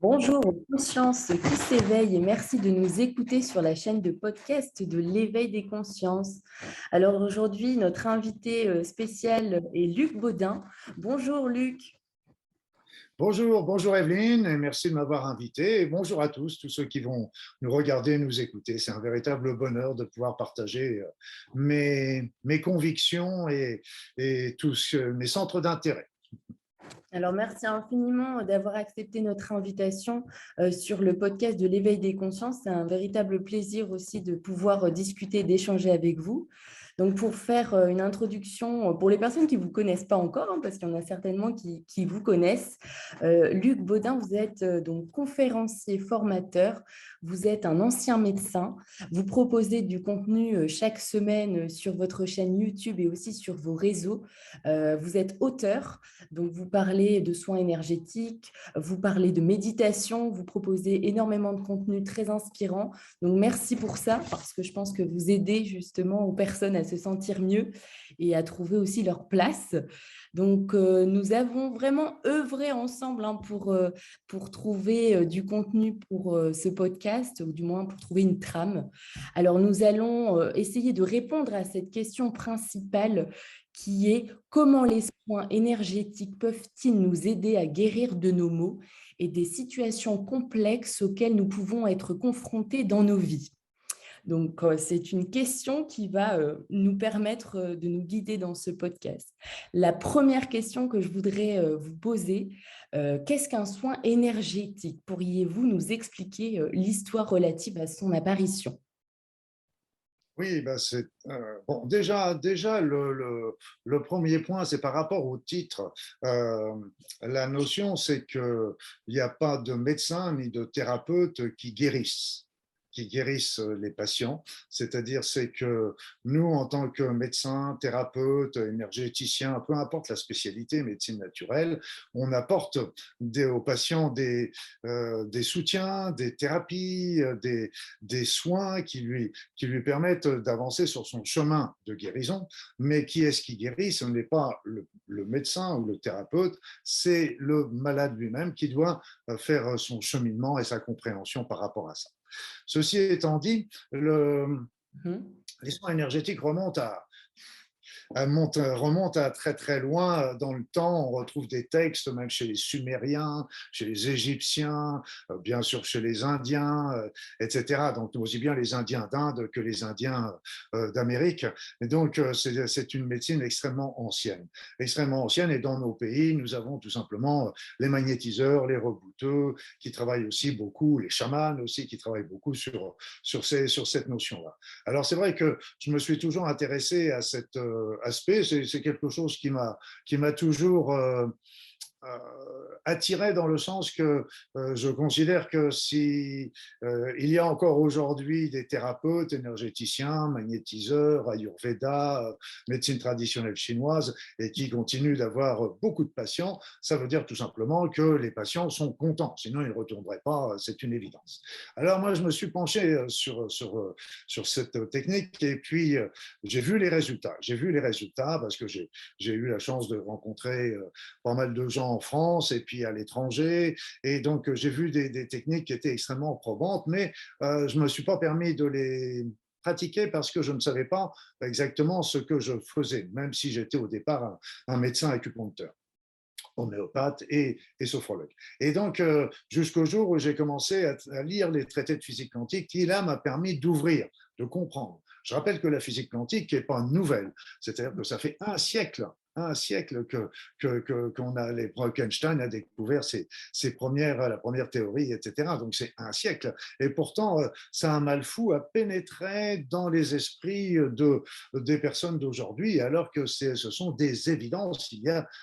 Bonjour aux consciences qui s'éveillent et merci de nous écouter sur la chaîne de podcast de l'éveil des consciences. Alors aujourd'hui, notre invité spécial est Luc Baudin. Bonjour Luc. Bonjour Evelyne, et merci de m'avoir invité. Et bonjour à tous ceux qui vont nous regarder, nous écouter. C'est un véritable bonheur de pouvoir partager mes convictions et tous mes centres d'intérêt. Alors merci infiniment d'avoir accepté notre invitation sur le podcast de l'éveil des consciences. C'est un véritable plaisir aussi de pouvoir discuter, d'échanger avec vous. Donc, pour faire une introduction, pour les personnes qui ne vous connaissent pas encore, hein, parce qu'il y en a certainement qui vous connaissent, Luc Baudin, vous êtes donc conférencier formateur, vous êtes un ancien médecin, vous proposez du contenu chaque semaine sur votre chaîne YouTube et aussi sur vos réseaux. Vous êtes auteur, donc vous parlez de soins énergétiques, vous parlez de méditation, vous proposez énormément de contenu très inspirant. Donc, merci pour ça, parce que je pense que vous aidez justement aux personnes à se sentir mieux et à trouver aussi leur place. Donc, nous avons vraiment œuvré ensemble pour trouver du contenu pour ce podcast, ou du moins pour trouver une trame. Alors, nous allons essayer de répondre à cette question principale qui est comment les soins énergétiques peuvent-ils nous aider à guérir de nos maux et des situations complexes auxquelles nous pouvons être confrontés dans nos vies. Donc, c'est une question qui va nous permettre de nous guider dans ce podcast. La première question que je voudrais vous poser, qu'est-ce qu'un soin énergétique? Pourriez-vous nous expliquer l'histoire relative à son apparition? Oui, ben c'est bon. Déjà le premier point, c'est par rapport au titre. La notion, c'est qu'il n'y a pas de médecin ni de thérapeute qui guérissent les patients. C'est-à-dire, c'est que nous, en tant que médecins, thérapeutes, énergéticiens, peu importe la spécialité, médecine naturelle, on apporte aux patients des soutiens, des thérapies, des soins qui lui permettent d'avancer sur son chemin de guérison. Mais qui est-ce qui guérit? Ce n'est pas le médecin ou le thérapeute, c'est le malade lui-même qui doit faire son cheminement et sa compréhension par rapport à ça. Ceci étant dit, les soins énergétiques remonte à très très loin dans le temps. On retrouve des textes même chez les Sumériens, chez les Égyptiens, bien sûr chez les Indiens, etc. Donc aussi bien les Indiens d'Inde que les Indiens d'Amérique. Et donc c'est une médecine extrêmement ancienne. Extrêmement ancienne, et dans nos pays, nous avons tout simplement les magnétiseurs, les rebouteux, qui travaillent aussi beaucoup, les chamans aussi, qui travaillent beaucoup sur cette notion-là. Alors c'est vrai que je me suis toujours intéressé à cet aspect. C'est quelque chose qui m'a toujours attiré, dans le sens que je considère que si il y a encore aujourd'hui des thérapeutes, énergéticiens, magnétiseurs, ayurveda, médecine traditionnelle chinoise, et qui continuent d'avoir beaucoup de patients, ça veut dire tout simplement que les patients sont contents, sinon ils ne retourneraient pas, c'est une évidence. Alors moi, je me suis penché sur cette technique, et puis j'ai vu les résultats. J'ai vu les résultats parce que j'ai eu la chance de rencontrer pas mal de gens en France et puis à l'étranger. Et donc, j'ai vu des techniques qui étaient extrêmement probantes, mais je ne me suis pas permis de les pratiquer parce que je ne savais pas exactement ce que je faisais, même si j'étais au départ un médecin acupuncteur, homéopathe et sophrologue. Et donc, jusqu'au jour où j'ai commencé à lire les traités de physique quantique, qui là m'a permis d'ouvrir, de comprendre. Je rappelle que la physique quantique n'est pas nouvelle, c'est-à-dire que ça fait un siècle qu'on a, les Einstein a découvert la première théorie, etc. Donc c'est un siècle. Et pourtant, ça a un mal fou à pénétrer dans les esprits des personnes d'aujourd'hui, alors que ce sont des évidences,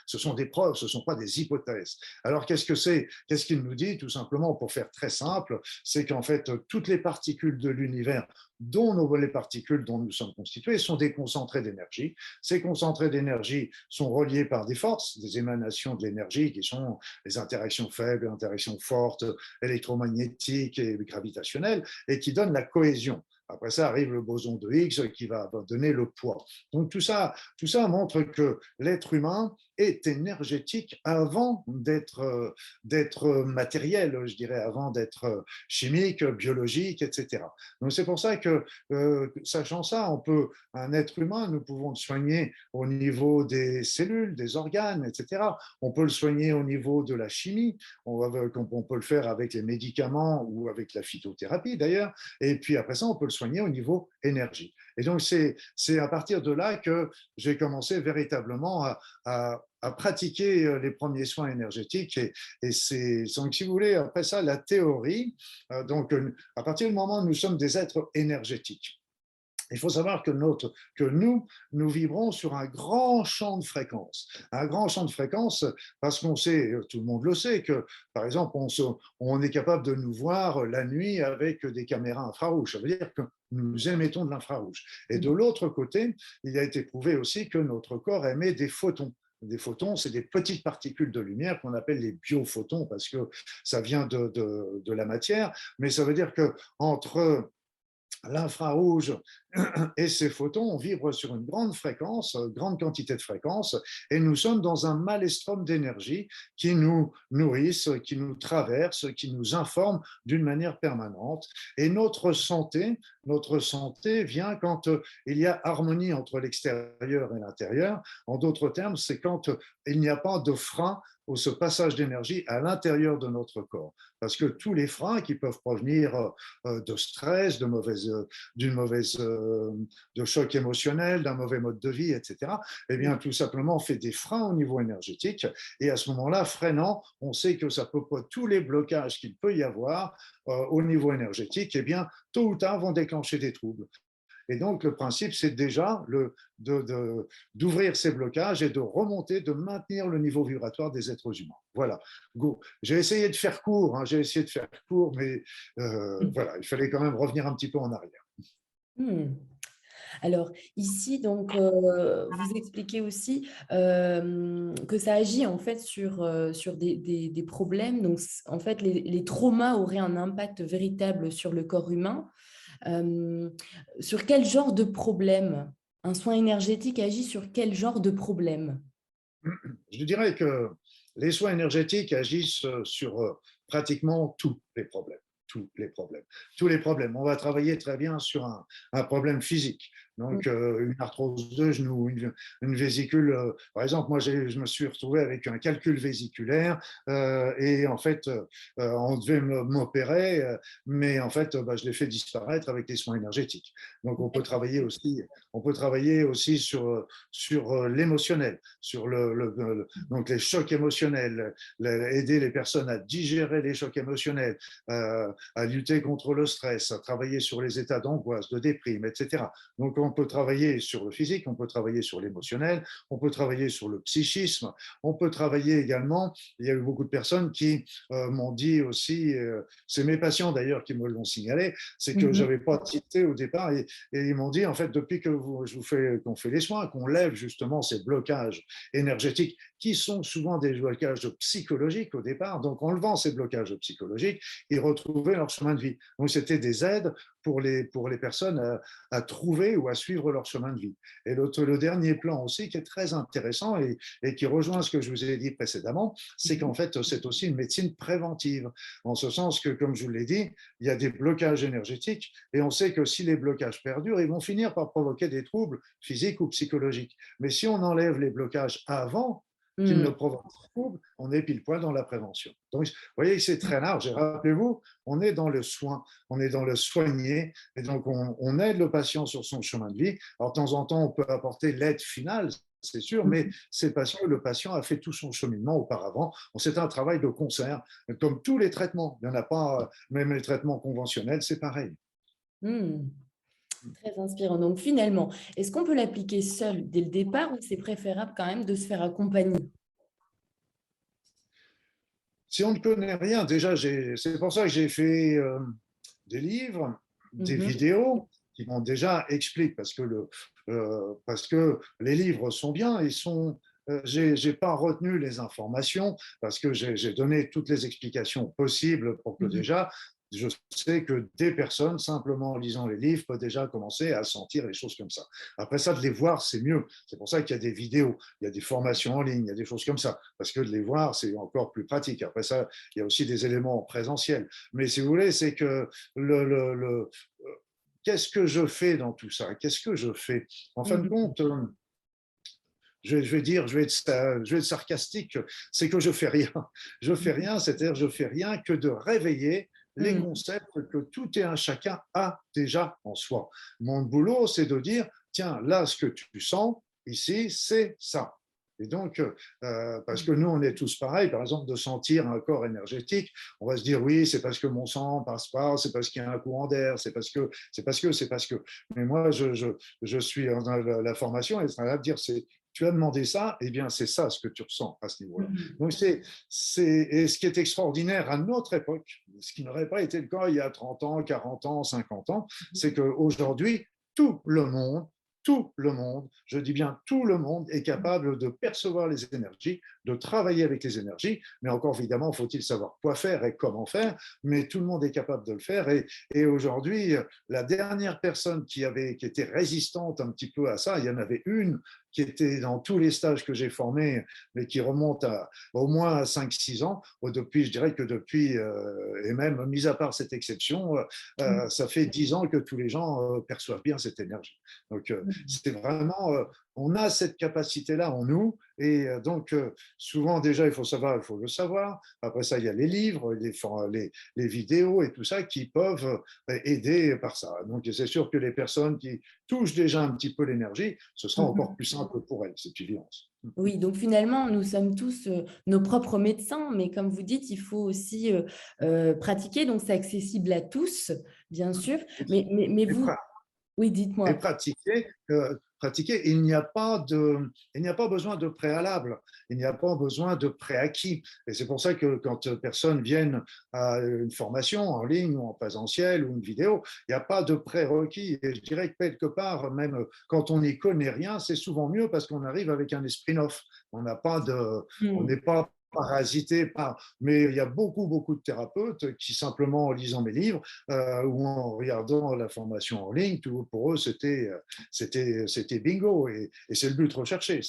ce sont des preuves, ce ne sont pas des hypothèses. Alors qu'est-ce que c'est? Qu'est-ce qu'il nous dit? Tout simplement, pour faire très simple, c'est qu'en fait, toutes les particules de l'univers, dont les particules dont nous sommes constitués, sont des concentrés d'énergie. Ces concentrés d'énergie sont reliés par des forces, des émanations de l'énergie, qui sont les interactions faibles, les interactions fortes, électromagnétiques et gravitationnelles, et qui donnent la cohésion. Après ça arrive le boson de Higgs qui va donner le poids. Donc tout ça montre que l'être humain est énergétique avant d'être matériel, je dirais, avant d'être chimique, biologique, etc. Donc c'est pour ça que, sachant ça, un être humain, nous pouvons le soigner au niveau des cellules, des organes, etc. On peut le soigner au niveau de la chimie, on peut le faire avec les médicaments ou avec la phytothérapie d'ailleurs, et puis après ça, on peut le soigner au niveau énergie. Et donc c'est à partir de là que j'ai commencé véritablement à pratiquer les premiers soins énergétiques. Et c'est donc, si vous voulez, après ça, la théorie, donc à partir du moment où nous sommes des êtres énergétiques, il faut savoir que nous vibrons sur un grand champ de fréquences. Un grand champ de fréquences parce qu'on sait, tout le monde le sait, que par exemple, on est capable de nous voir la nuit avec des caméras infrarouges. Ça veut dire que nous émettons de l'infrarouge. Et de l'autre côté, il a été prouvé aussi que notre corps émet des photons. Des photons, c'est des petites particules de lumière qu'on appelle les biophotons parce que ça vient de la matière, mais ça veut dire que entre l'infrarouge et ces photons, on vibre sur une grande fréquence, grande quantité de fréquences, et nous sommes dans un maelstrom d'énergie qui nous nourrissent, qui nous traverse, qui nous informe d'une manière permanente. Et notre santé vient quand il y a harmonie entre l'extérieur et l'intérieur. En d'autres termes, c'est quand il n'y a pas de frein au ce passage d'énergie à l'intérieur de notre corps. Parce que tous les freins qui peuvent provenir de stress, de choc émotionnel, d'un mauvais mode de vie, etc., eh bien, tout simplement, on fait des freins au niveau énergétique. Et à ce moment-là, freinant, on sait que ça peut pas, tous les blocages qu'il peut y avoir au niveau énergétique, eh bien, tôt ou tard, vont déclencher des troubles. Et donc, le principe, c'est déjà d'ouvrir ces blocages et de remonter, de maintenir le niveau vibratoire des êtres humains. Voilà. J'ai essayé de faire court, hein, mais voilà, il fallait quand même revenir un petit peu en arrière. Hmm. Alors ici, donc, vous expliquez aussi que ça agit en fait sur des problèmes. Donc, en fait, les traumas auraient un impact véritable sur le corps humain. Euh, sur quel genre de problème un soin énergétique agit sur quel genre de problème? Je dirais que les soins énergétiques agissent sur pratiquement tous les problèmes. Tous les problèmes. Tous les problèmes. On va travailler très bien sur un problème physique. Donc, une arthrose de genou, une vésicule. Par exemple, moi, je me suis retrouvé avec un calcul vésiculaire et en fait, on devait m'opérer, mais en fait, je l'ai fait disparaître avec les soins énergétiques. Donc, on peut travailler aussi sur l'émotionnel, sur donc les chocs émotionnels, aider les personnes à digérer les chocs émotionnels, à lutter contre le stress, à travailler sur les états d'angoisse, de déprime, etc. Donc, on peut travailler sur le physique, on peut travailler sur l'émotionnel, on peut travailler sur le psychisme, on peut travailler également, il y a eu beaucoup de personnes qui m'ont dit aussi, c'est mes patients d'ailleurs qui me l'ont signalé, c'est que j'avais pas cité au départ et ils m'ont dit en fait depuis qu'on fait les soins, qu'on lève justement ces blocages énergétiques qui sont souvent des blocages psychologiques au départ, donc en levant ces blocages psychologiques, ils retrouvaient leur chemin de vie. Donc c'était des aides pour les personnes à trouver ou à suivre leur chemin de vie. Et le dernier plan aussi qui est très intéressant et qui rejoint ce que je vous ai dit précédemment, c'est qu'en fait, c'est aussi une médecine préventive, en ce sens que, comme je vous l'ai dit, il y a des blocages énergétiques et on sait que si les blocages perdurent, ils vont finir par provoquer des troubles physiques ou psychologiques. Mais si on enlève les blocages avant qu'ils ne provoquent de troubles, on est pile poil dans la prévention. Donc, vous voyez, c'est très large. Et rappelez-vous, on est dans le soin, on est dans le soigner, et donc on aide le patient sur son chemin de vie. Alors, de temps en temps, on peut apporter l'aide finale, c'est sûr, mais le patient a fait tout son cheminement auparavant. C'est un travail de concert, comme tous les traitements. Il n'y en a pas, même les traitements conventionnels, c'est pareil. Très inspirant. Donc finalement, est-ce qu'on peut l'appliquer seul dès le départ ou c'est préférable quand même de se faire accompagner? Si on ne connaît rien, déjà, c'est pour ça que j'ai fait des livres, des vidéos qui m'ont déjà expliqué, parce que les livres sont bien, j'ai pas retenu les informations parce que j'ai donné toutes les explications possibles pour que déjà je sais que des personnes, simplement en lisant les livres, peuvent déjà commencer à sentir les choses comme ça. Après ça, de les voir, c'est mieux. C'est pour ça qu'il y a des vidéos, il y a des formations en ligne, il y a des choses comme ça, parce que de les voir, c'est encore plus pratique. Après ça, il y a aussi des éléments présentiels. Mais si vous voulez, c'est que qu'est-ce que je fais dans tout ça? Qu'est-ce que je fais? En fin de Mhm. compte, je vais être sarcastique, c'est que je fais rien. Je fais rien, c'est-à-dire je fais rien que de réveiller les Mhm. concepts que tout et un chacun a déjà en soi. Mon boulot, c'est de dire, tiens, là, ce que tu sens ici, c'est ça. Et donc, parce que nous, on est tous pareils, par exemple, de sentir un corps énergétique, on va se dire, oui, c'est parce que mon sang passe pas, c'est parce qu'il y a un courant d'air, c'est parce que, c'est parce que, c'est parce que. Mais moi, je suis dans la formation et ça va dire, c'est tu as demandé ça, eh bien, c'est ça ce que tu ressens à ce niveau-là. Mhm. Donc, et ce qui est extraordinaire à notre époque, ce qui n'aurait pas été le cas il y a 30 ans, 40 ans, 50 ans, c'est qu'aujourd'hui, tout le monde, tout le monde, je dis bien tout le monde, est capable de percevoir les énergies, de travailler avec les énergies, mais encore évidemment, faut-il savoir quoi faire et comment faire, mais tout le monde est capable de le faire. Et aujourd'hui, la dernière personne qui était résistante un petit peu à ça, il y en avait une qui était dans tous les stages que j'ai formés, mais qui remonte au moins à 5-6 ans. Depuis, je dirais que depuis, et même mis à part cette exception, ça fait 10 ans que tous les gens perçoivent bien cette énergie. Donc, c'est vraiment, on a cette capacité-là en nous. Et donc, souvent, déjà, il faut savoir, il faut le savoir. Après ça, il y a les livres, les vidéos et tout ça qui peuvent aider par ça. Donc, c'est sûr que les personnes qui touchent déjà un petit peu l'énergie, ce sera encore Mhm. plus simple pour elles, cette évidence. Oui, donc finalement, nous sommes tous nos propres médecins, mais comme vous dites, il faut aussi pratiquer, donc c'est accessible à tous, bien sûr. Mais Et, vous, oui, et dites-moi. pratiquer, il n'y a pas besoin de préalable, il n'y a pas besoin de préacquis. Et c'est pour ça que quand personnes viennent à une formation en ligne ou en présentiel ou une vidéo, il n'y a pas de prérequis. Et je dirais que quelque part, même quand on n'y connaît rien, c'est souvent mieux parce qu'on arrive avec un esprit neuf. On n'est Hmm. pas parasité par. Mais il y a beaucoup, beaucoup de thérapeutes qui, simplement en lisant mes livres ou en regardant la formation en ligne, tout, pour eux, c'était bingo. Et c'est le but recherché.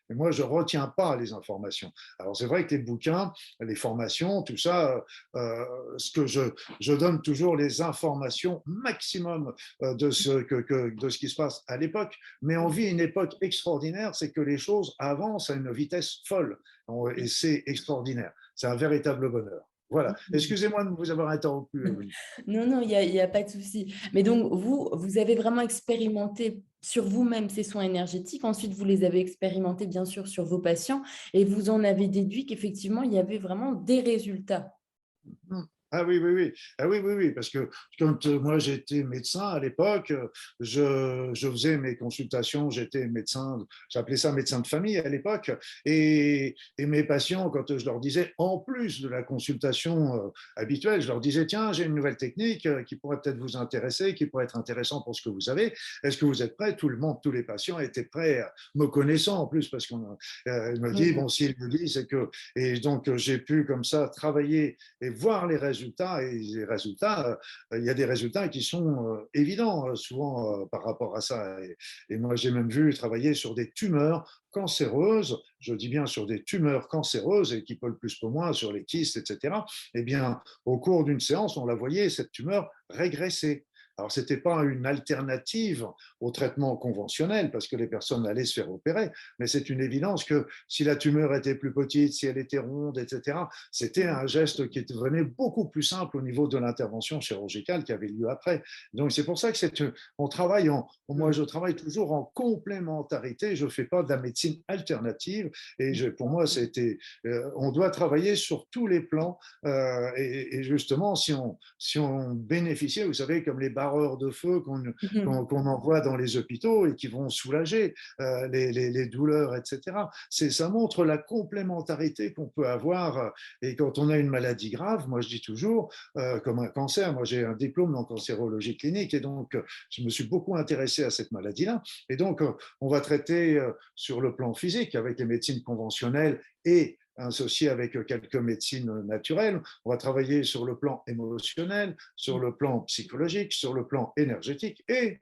Et moi, je ne retiens pas les informations. Alors, c'est vrai que les bouquins, les formations, tout ça, ce que je donne toujours les informations maximum de ce qui se passe à l'époque. Mais on vit une époque extraordinaire, c'est que les choses avancent à une vitesse folle. Et c'est extraordinaire. C'est un véritable bonheur. Voilà. Excusez-moi de vous avoir interrompu, Emeline. Non, non, il y a pas de souci. Mais donc, vous avez vraiment expérimenté sur vous-même ces soins énergétiques. Ensuite, vous les avez expérimentés, bien sûr, sur vos patients et vous en avez déduit qu'effectivement, il y avait vraiment des résultats. Ah oui, oui, oui. Ah oui, oui, oui, parce que quand moi j'étais médecin à l'époque, je faisais mes consultations, j'étais médecin, j'appelais ça médecin de famille à l'époque, et mes patients, quand je leur disais, en plus de la consultation habituelle, je leur disais, tiens, j'ai une nouvelle technique qui pourrait peut-être vous intéresser, qui pourrait être intéressant pour ce que vous avez, est-ce que vous êtes prêts? Tout le monde, tous les patients étaient prêts, me connaissant en plus, parce qu'on me dit, Mhm. bon, s'il me dit, c'est que, et donc j'ai pu comme ça travailler et voir les résultats. Et les résultats, il y a des résultats qui sont évidents souvent par rapport à ça. Et moi, j'ai même vu travailler sur des tumeurs cancéreuses, je dis bien sur des tumeurs cancéreuses, et qui peuvent plus que moins sur les kystes, etc. Eh bien, au cours d'une séance, on la voyait, cette tumeur régresser. Alors, ce n'était pas une alternative au traitement conventionnel, parce que les personnes allaient se faire opérer, mais c'est une évidence que si la tumeur était plus petite, si elle était ronde, etc., c'était un geste qui devenait beaucoup plus simple au niveau de l'intervention chirurgicale qui avait lieu après. Donc, c'est pour ça que on travaille moi, je travaille toujours en complémentarité. Je ne fais pas de la médecine alternative. Et pour moi, on doit travailler sur tous les plans. Et justement, si on bénéficiait, vous savez, comme les barreurs de feu Mhm. qu'on envoie dans les hôpitaux et qui vont soulager les douleurs, etc. Ça montre la complémentarité qu'on peut avoir. Et quand on a une maladie grave, moi je dis toujours, comme un cancer, moi j'ai un diplôme en cancérologie clinique et donc je me suis beaucoup intéressé à cette maladie-là. Et donc on va traiter sur le plan physique avec les médecines conventionnelles et associé avec quelques médecines naturelles. On va travailler sur le plan émotionnel, sur le plan psychologique, sur le plan énergétique et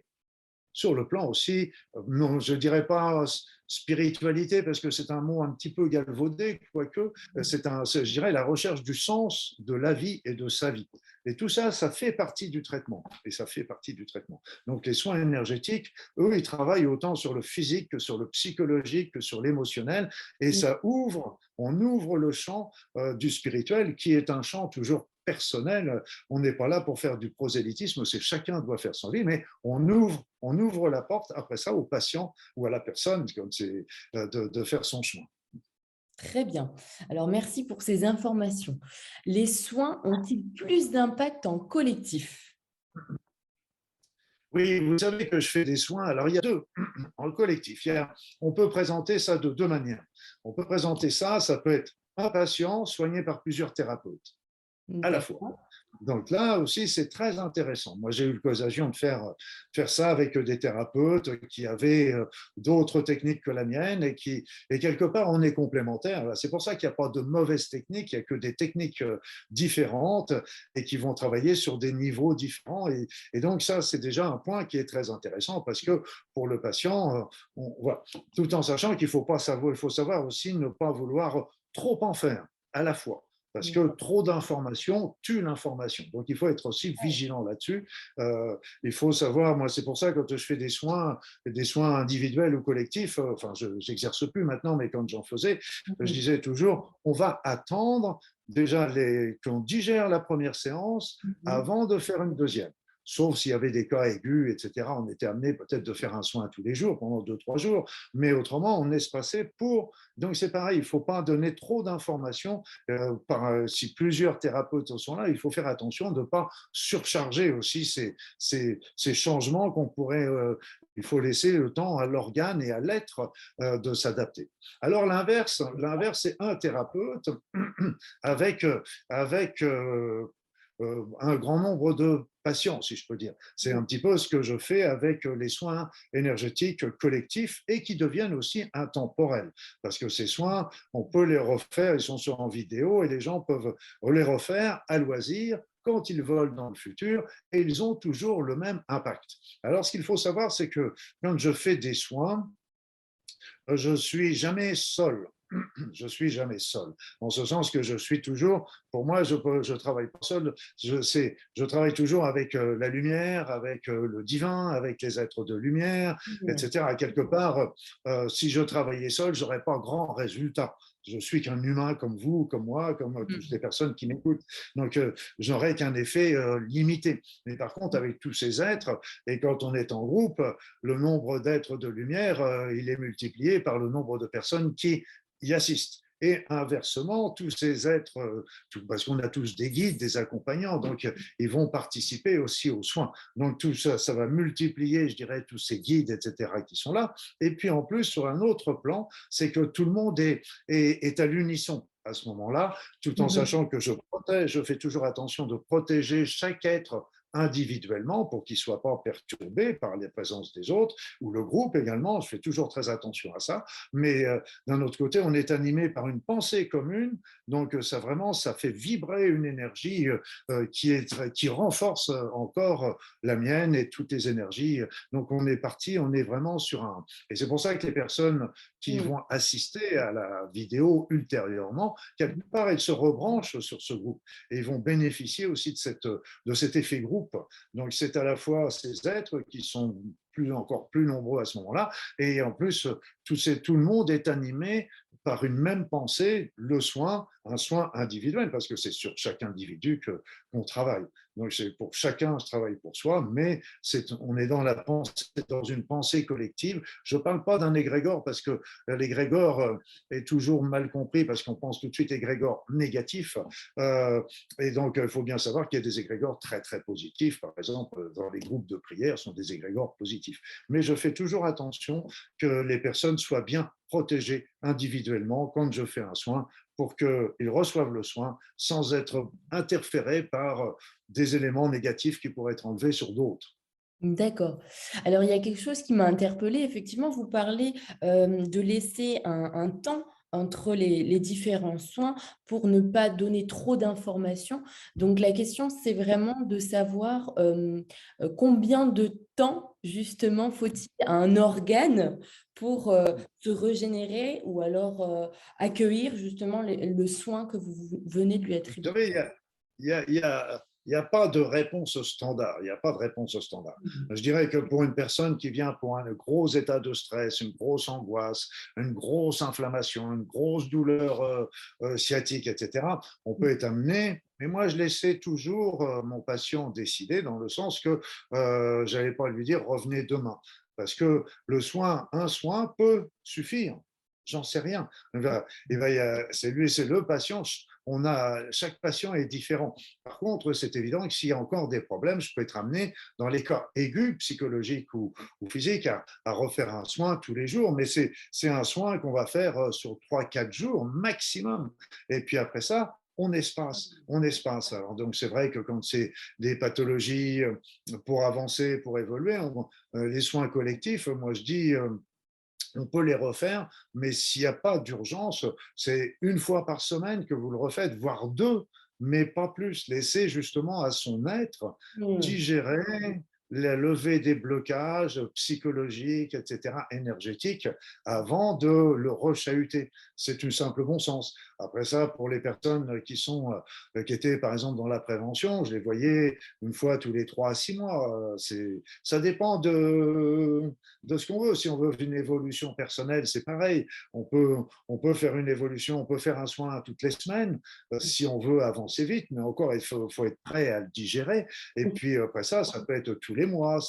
sur le plan aussi, non, je ne dirais pas spiritualité, parce que c'est un mot un petit peu galvaudé, quoique, je dirais, la recherche du sens de la vie et de sa vie. Et tout ça, ça fait partie du traitement. Et ça fait partie du traitement. Donc, les soins énergétiques, eux, ils travaillent autant sur le physique que sur le psychologique, que sur l'émotionnel. Et ça ouvre, on ouvre le champ du spirituel, qui est un champ toujours personnel. On n'est pas là pour faire du prosélytisme, c'est chacun doit faire son vie, mais on ouvre la porte après ça au patient ou à la personne de faire son chemin. Très bien. Alors, merci pour ces informations. Les soins ont-ils plus d'impact en collectif? Oui, vous savez que je fais des soins. Alors, il y a deux en collectif. On peut présenter ça de deux manières. On peut présenter ça, ça peut être un patient soigné par plusieurs thérapeutes à la fois. Donc là aussi, c'est très intéressant. Moi, j'ai eu l'occasion de faire ça avec des thérapeutes qui avaient d'autres techniques que la mienne et quelque part, on est complémentaires. C'est pour ça qu'il n'y a pas de mauvaise technique, il n'y a que des techniques différentes et qui vont travailler sur des niveaux différents. Et donc, ça, c'est déjà un point qui est très intéressant parce que pour le patient, voilà, tout en sachant qu'il faut savoir aussi ne pas vouloir trop en faire à la fois. Parce que trop d'informations tue l'information. Donc, il faut être aussi vigilant là-dessus. Il faut savoir, moi, c'est pour ça que quand je fais des soins individuels ou collectifs, enfin, je n'exerce plus maintenant, mais quand j'en faisais, je disais toujours, on va attendre déjà qu'on digère la première séance avant de faire une deuxième. Sauf s'il y avait des cas aigus, etc. On était amené peut-être de faire un soin tous les jours, pendant 2-3 jours, mais autrement, on espacait pour. Donc, c'est pareil, il ne faut pas donner trop d'informations. Si plusieurs thérapeutes sont là, il faut faire attention de ne pas surcharger aussi ces changements qu'on pourrait. Il faut laisser le temps à l'organe et à l'être de s'adapter. Alors, l'inverse, c'est un thérapeute avec un grand nombre de patients, si je peux dire. C'est un petit peu ce que je fais avec les soins énergétiques collectifs et qui deviennent aussi intemporels. Parce que ces soins, on peut les refaire, ils sont en vidéo et les gens peuvent les refaire à loisir quand ils veulent dans le futur et ils ont toujours le même impact. Alors, ce qu'il faut savoir, c'est que quand je fais des soins, je ne suis jamais seul. Je suis jamais seul. En ce sens que je suis toujours, pour moi, je travaille pas seul. Je travaille toujours avec la lumière, avec le divin, avec les êtres de lumière, etc. Quelque part, si je travaillais seul, j'aurais pas grand résultat. Je suis qu'un humain comme vous, comme moi, comme toutes les personnes qui m'écoutent. Donc, je n'aurais qu'un effet limité. Mais par contre, avec tous ces êtres, et quand on est en groupe, le nombre d'êtres de lumière, il est multiplié par le nombre de personnes qui y assistent. Et inversement, tous ces êtres, parce qu'on a tous des guides, des accompagnants, donc ils vont participer aussi aux soins. Donc tout ça, ça va multiplier, je dirais, tous ces guides, etc., qui sont là. Et puis en plus, sur un autre plan, c'est que tout le monde est à l'unisson à ce moment-là, tout en sachant que je fais toujours attention de protéger chaque être individuellement pour qu'il ne soit pas perturbé par les présences des autres, ou le groupe également, je fais toujours très attention à ça, mais d'un autre côté, on est animé par une pensée commune, donc ça vraiment, ça fait vibrer une énergie qui renforce encore la mienne et toutes les énergies, donc on est parti, on est vraiment sur un... Et c'est pour ça que les personnes qui vont assister à la vidéo ultérieurement, quelque part, elles se rebranchent sur ce groupe et ils vont bénéficier aussi de cet effet groupe. Donc, c'est à la fois ces êtres qui sont encore plus nombreux à ce moment-là, et en plus, tout le monde est animé par une même pensée, le soin, un soin individuel, parce que c'est sur chaque individu qu'on travaille. Donc, c'est pour chacun, je travaille pour soi, mais on est dans une pensée collective. Je ne parle pas d'un égrégore, parce que l'égrégore est toujours mal compris, parce qu'on pense tout de suite égrégore négatif. Et donc, il faut bien savoir qu'il y a des égrégores très, très positifs. Par exemple, dans les groupes de prière, sont des égrégores positifs. Mais je fais toujours attention que les personnes soient bien protégées individuellement quand je fais un soin pour qu'ils reçoivent le soin sans être interférés par des éléments négatifs qui pourraient être enlevés sur d'autres. D'accord. Alors, il y a quelque chose qui m'a interpellée. Effectivement, vous parlez de laisser un temps entre les différents soins pour ne pas donner trop d'informations. Donc la question, c'est vraiment de savoir, combien de temps justement faut-il à un organe pour, se régénérer ou alors, accueillir justement le soin que vous venez de lui Vous attribuer? savez, il y a, il y a- il y a pas de réponse standard. Il n'y a pas de réponse standard. Mmh. Je dirais que pour une personne qui vient pour un gros état de stress, une grosse angoisse, une grosse inflammation, une grosse douleur sciatique, etc., on peut être amené. Mais moi, je laissais toujours mon patient décider dans le sens que je n'allais pas lui dire revenez demain. Parce que le soin, un soin peut suffire. J'en sais rien. C'est lui, c'est le patient. Chaque patient est différent. Par contre, c'est évident que s'il y a encore des problèmes, je peux être amené dans les cas aigus, psychologiques ou physiques, à refaire un soin tous les jours. Mais c'est un soin qu'on va faire sur 3, 4 jours maximum. Et puis après ça, on espace, on espace. Alors, donc c'est vrai que quand c'est des pathologies pour avancer, pour évoluer, les soins collectifs, moi je dis on peut les refaire, mais s'il n'y a pas d'urgence, c'est une fois par semaine que vous le refaites, voire deux, mais pas plus. Laissez justement à son être Mmh. digérer la levée des blocages psychologiques, etc., énergétiques, avant de le rechahuter. C'est un simple bon sens. Après ça, pour les personnes qui étaient par exemple dans la prévention, je les voyais une fois tous les 3 à 6 mois. Ça dépend de ce qu'on veut. Si on veut une évolution personnelle, c'est pareil. On peut faire une évolution, on peut faire un soin toutes les semaines si on veut avancer vite, mais encore, faut être prêt à le digérer. Et puis après ça peut être tous les mois.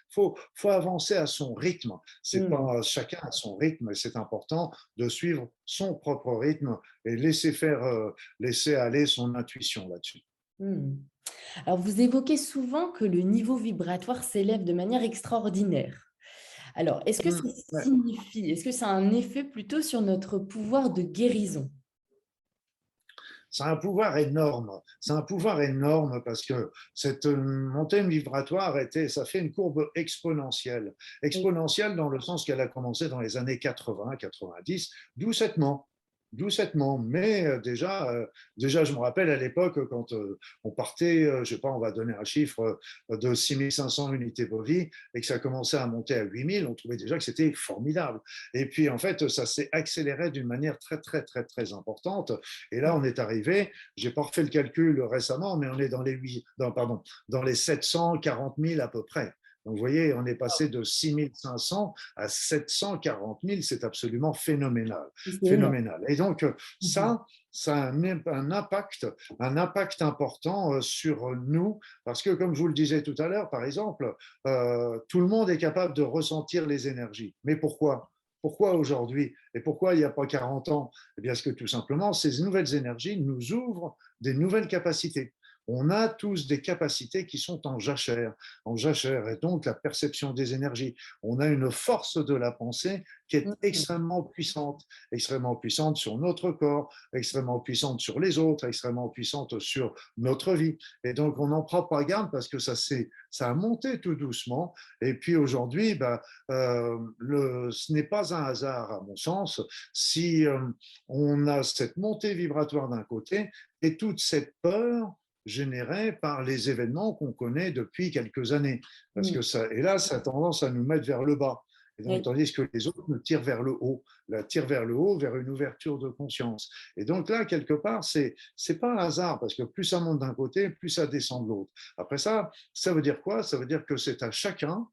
Faut avancer à son rythme. C'est Mmh. pas chacun à son rythme, et c'est important de suivre son propre rythme et laisser aller son intuition là-dessus. Mmh. Alors, vous évoquez souvent que le niveau vibratoire s'élève de manière extraordinaire. Alors, est-ce que ça Ouais. signifie, est-ce que ça a un effet plutôt sur notre pouvoir de guérison? C'est un pouvoir énorme. C'est un pouvoir énorme parce que cette montée vibratoire ça fait une courbe exponentielle. Oui. Exponentielle dans le sens qu'elle a commencé dans les années 80, 90, doucettement. Doucettement, mais déjà, je me rappelle à l'époque quand on partait, je sais pas, on va donner un chiffre de 6500 unités bovies et que ça commençait à monter à 8000, on trouvait déjà que c'était formidable. Et puis en fait, ça s'est accéléré d'une manière très, très, très, très importante. Et là, on est arrivé, j'ai pas refait le calcul récemment, mais on est dans les 740 000 à peu près. Donc, vous voyez, on est passé de 6500 à 740 000, c'est absolument phénoménal. C'est énorme. Phénoménal. Et donc, Mmh. ça a un impact important sur nous, parce que, comme je vous le disais tout à l'heure, par exemple, tout le monde est capable de ressentir les énergies. Mais pourquoi? Pourquoi aujourd'hui? Et pourquoi il n'y a pas 40 ans? Eh bien, parce que tout simplement, ces nouvelles énergies nous ouvrent des nouvelles capacités. On a tous des capacités qui sont en jachère, et donc la perception des énergies. On a une force de la pensée qui est Mmh. extrêmement puissante sur notre corps, extrêmement puissante sur les autres, extrêmement puissante sur notre vie. Et donc, on n'en prend pas garde parce que ça a monté tout doucement. Et puis aujourd'hui, ce n'est pas un hasard, à mon sens, si on a cette montée vibratoire d'un côté et toute cette peur générée par les événements qu'on connaît depuis quelques années. Parce Mmh. que et là, ça a tendance à nous mettre vers le bas. Et donc, Oui. tandis que les autres nous tirent vers le haut, vers une ouverture de conscience. Et donc là, quelque part, c'est pas un hasard, parce que plus ça monte d'un côté, plus ça descend de l'autre. Après ça veut dire quoi? Ça veut dire que c'est à chacun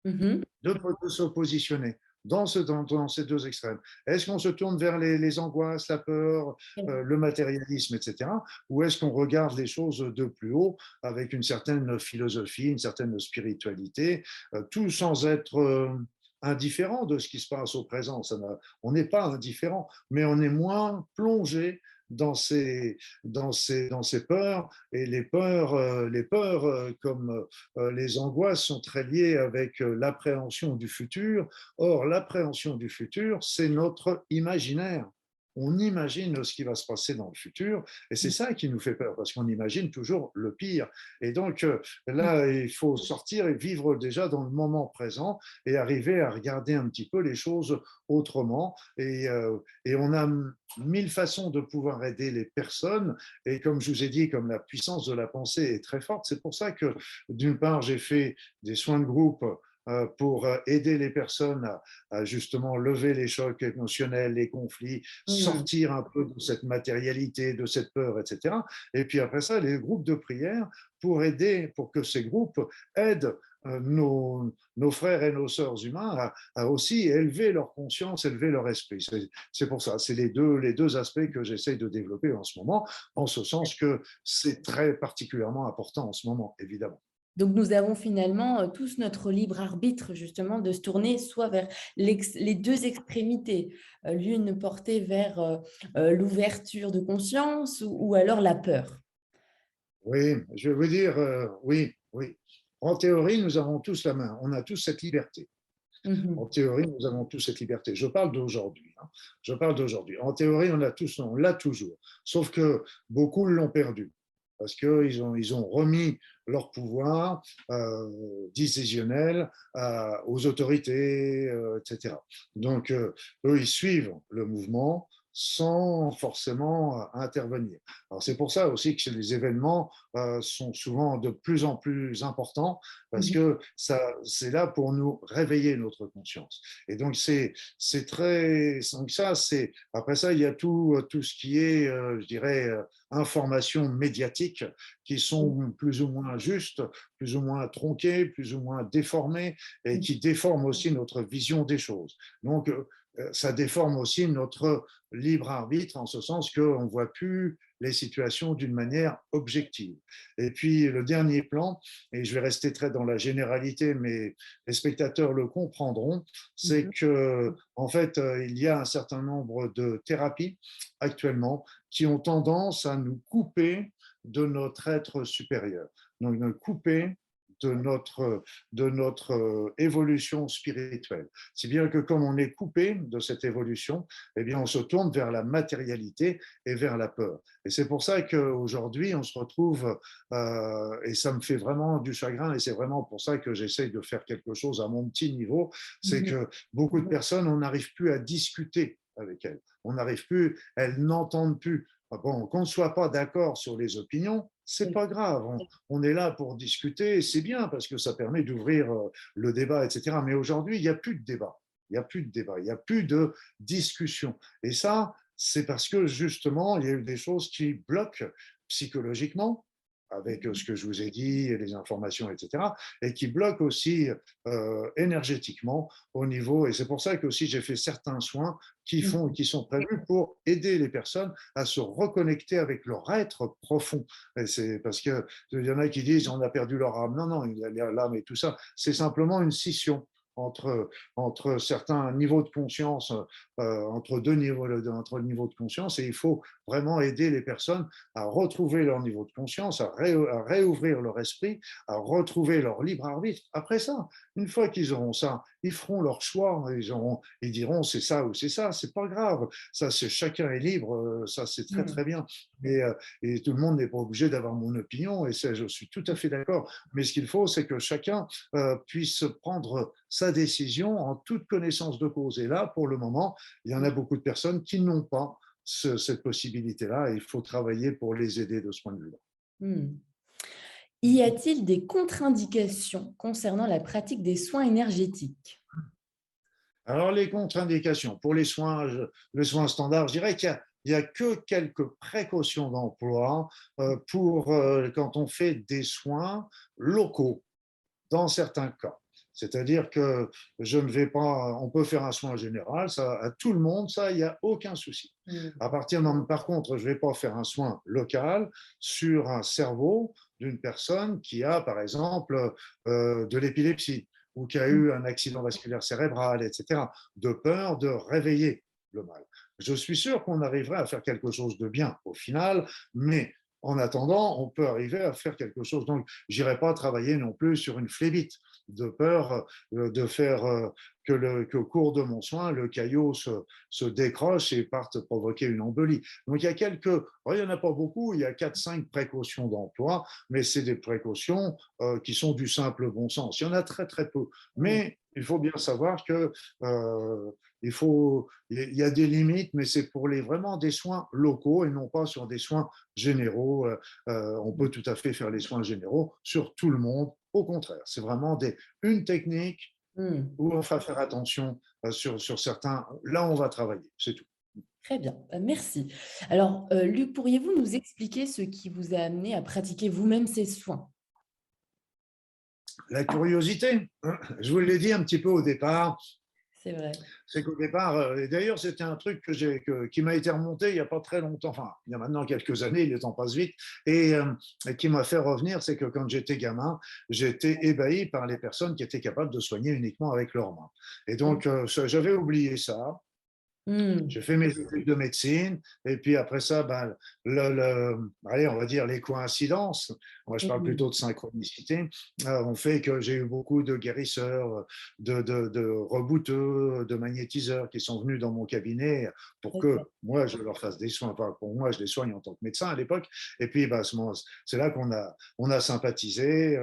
Mmh. de se positionner dans ces deux extrêmes. Est-ce qu'on se tourne vers les angoisses, la peur, le matérialisme, etc. Ou est-ce qu'on regarde les choses de plus haut avec une certaine philosophie, une certaine spiritualité, tout sans être indifférent de ce qui se passe au présent. On n'est pas indifférent, mais on est moins plongé dans ces peurs. Et les peurs comme les angoisses sont très liées avec l'appréhension du futur. Or, l'appréhension du futur, c'est notre imaginaire. on imagine ce qui va se passer dans le futur, et c'est ça qui nous fait peur, parce qu'on imagine toujours le pire. Et donc là, il faut sortir et vivre déjà dans le moment présent et arriver à regarder un petit peu les choses autrement. Et on a mille façons de pouvoir aider les personnes, et comme je vous ai dit, comme la puissance de la pensée est très forte, c'est pour ça que d'une part, j'ai fait des soins de groupe pour aider les personnes à justement lever les chocs émotionnels, les conflits, Mm. sortir un peu de cette matérialité, de cette peur, etc. Et puis après ça, les groupes de prière pour aider, pour que ces groupes aident nos frères et nos sœurs humains à aussi élever leur conscience, élever leur esprit. C'est pour ça, c'est les deux aspects que j'essaye de développer en ce moment, en ce sens que c'est très particulièrement important en ce moment, évidemment. Donc, nous avons finalement tous notre libre arbitre, justement, de se tourner soit vers les deux extrémités, l'une portée vers l'ouverture de conscience ou alors la peur. Oui, je vais vous dire, oui, oui. En théorie, nous avons tous la main, on a tous cette liberté. En Mhm. théorie, nous avons tous cette liberté. Je parle d'aujourd'hui. Hein. Je parle d'aujourd'hui. En théorie, on l'a toujours. Sauf que beaucoup l'ont perdu parce qu'ils ont remis leur pouvoir décisionnel aux autorités, etc. Donc, eux, ils suivent le mouvement sans forcément intervenir. Alors c'est pour ça aussi que les événements sont souvent de plus en plus importants parce Mhm. que c'est là pour nous réveiller notre conscience. Et donc c'est très donc ça c'est après ça il y a tout ce qui est je dirais informations médiatiques qui sont plus ou moins justes, plus ou moins tronquées, plus ou moins déformées et qui déforment aussi notre vision des choses. Donc ça déforme aussi notre libre arbitre en ce sens qu'on ne voit plus les situations d'une manière objective. Et puis le dernier plan, et je vais rester très dans la généralité, mais les spectateurs le comprendront, c'est Mhm. que en fait il y a un certain nombre de thérapies actuellement qui ont tendance à nous couper de notre être supérieur, donc nous couper de notre évolution spirituelle. Si bien que comme on est coupé de cette évolution, eh bien on se tourne vers la matérialité et vers la peur. Et c'est pour ça qu'aujourd'hui, on se retrouve, et ça me fait vraiment du chagrin, et c'est vraiment pour ça que j'essaye de faire quelque chose à mon petit niveau, c'est Mhm. que beaucoup de personnes, on n'arrive plus à discuter avec elles. On n'arrive plus, elles n'entendent plus. Bon, qu'on ne soit pas d'accord sur les opinions, c'est pas grave. On est là pour discuter, et c'est bien parce que ça permet d'ouvrir le débat, etc. Mais aujourd'hui, il n'y a plus de débat. Il n'y a plus de débat, il n'y a plus de discussion. Et ça, c'est parce que justement, il y a eu des choses qui bloquent psychologiquement, avec ce que je vous ai dit, et les informations, etc., et qui bloquent aussi énergétiquement au niveau, et c'est pour ça que aussi j'ai fait certains soins qui sont prévus pour aider les personnes à se reconnecter avec leur être profond. Et c'est parce qu'il y en a qui disent on a perdu leur âme. Non, non, l'âme et tout ça, c'est simplement une scission entre certains niveaux de conscience, entre niveaux de conscience, et il faut vraiment aider les personnes à retrouver leur niveau de conscience, à réouvrir leur esprit, à retrouver leur libre arbitre. Après ça, une fois qu'ils auront ça, ils feront leur choix, ils diront c'est ça ou c'est ça, c'est pas grave, ça c'est chacun est libre, ça c'est très Mhm. très bien. Et tout le monde n'est pas obligé d'avoir mon opinion, et ça, je suis tout à fait d'accord. Mais ce qu'il faut, c'est que chacun puisse prendre sa décision en toute connaissance de cause. Et là, pour le moment, il y en a beaucoup de personnes qui n'ont pas cette possibilité-là, et il faut travailler pour les aider de ce point de vue-là. Mhm. Y a-t-il des contre-indications concernant la pratique des soins énergétiques? Alors, les contre-indications pour les soins standards, je dirais qu'il y a que quelques précautions d'emploi pour quand on fait des soins locaux, dans certains cas. C'est-à-dire que je ne vais pas, on peut faire un soin général, ça, à tout le monde, ça, il n'y a aucun souci. Mhm. Par contre, je ne vais pas faire un soin local sur un cerveau d'une personne qui a, par exemple, de l'épilepsie ou qui a eu un accident vasculaire cérébral, etc., de peur de réveiller le mal. Je suis sûr qu'on arriverait à faire quelque chose de bien au final, mais en attendant, on peut arriver à faire quelque chose. Donc, je n'irai pas travailler non plus sur une flébite, de peur de faire qu'au cours de mon soin, le caillot se décroche et parte provoquer une embolie. Donc, il y a il n'y en a pas beaucoup, il y a 4-5 précautions d'emploi, mais c'est des précautions qui sont du simple bon sens. Il y en a très, très peu. Mais il faut bien savoir que il y a des limites, mais c'est pour vraiment des soins locaux et non pas sur des soins généraux. On peut tout à fait faire les soins généraux sur tout le monde. Au contraire, c'est vraiment une technique Mm. où on va faire attention sur certains. Là, on va travailler, c'est tout. Très bien, merci. Alors, Luc, pourriez-vous nous expliquer ce qui vous a amené à pratiquer vous-même ces soins? La curiosité, je vous l'ai dit un petit peu au départ, C'est vrai. c'est qu'au départ, et d'ailleurs c'était un truc qui m'a été remonté il n'y a pas très longtemps, enfin il y a maintenant quelques années, le temps passe vite, et qui m'a fait revenir, c'est que quand j'étais gamin, j'étais ébahi par les personnes qui étaient capables de soigner uniquement avec leurs mains. Et donc j'avais oublié ça. Mm. J'ai fait mes études de médecine et puis après ça, ben, allez, on va dire les coïncidences, moi je parle Mm. plutôt de synchronicité, ont fait que j'ai eu beaucoup de guérisseurs, de rebouteux, de magnétiseurs qui sont venus dans mon cabinet pour que D'accord. moi je leur fasse des soins, enfin pour moi je les soigne en tant que médecin à l'époque. Et puis ben, c'est là on a sympathisé,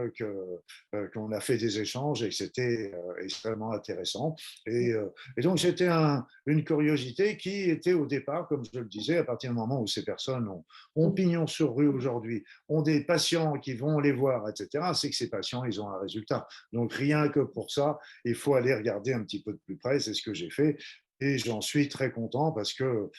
qu'on a fait des échanges et que c'était extrêmement intéressant. Et donc c'était une curiosité qui était au départ, comme je le disais, à partir du moment où ces personnes ont Mm. pignon sur rue aujourd'hui, ont des patients qui vont les voir, etc., c'est que ces patients, ils ont un résultat. Donc rien que pour ça, il faut aller regarder un petit peu de plus près, c'est ce que j'ai fait. Et j'en suis très content parce que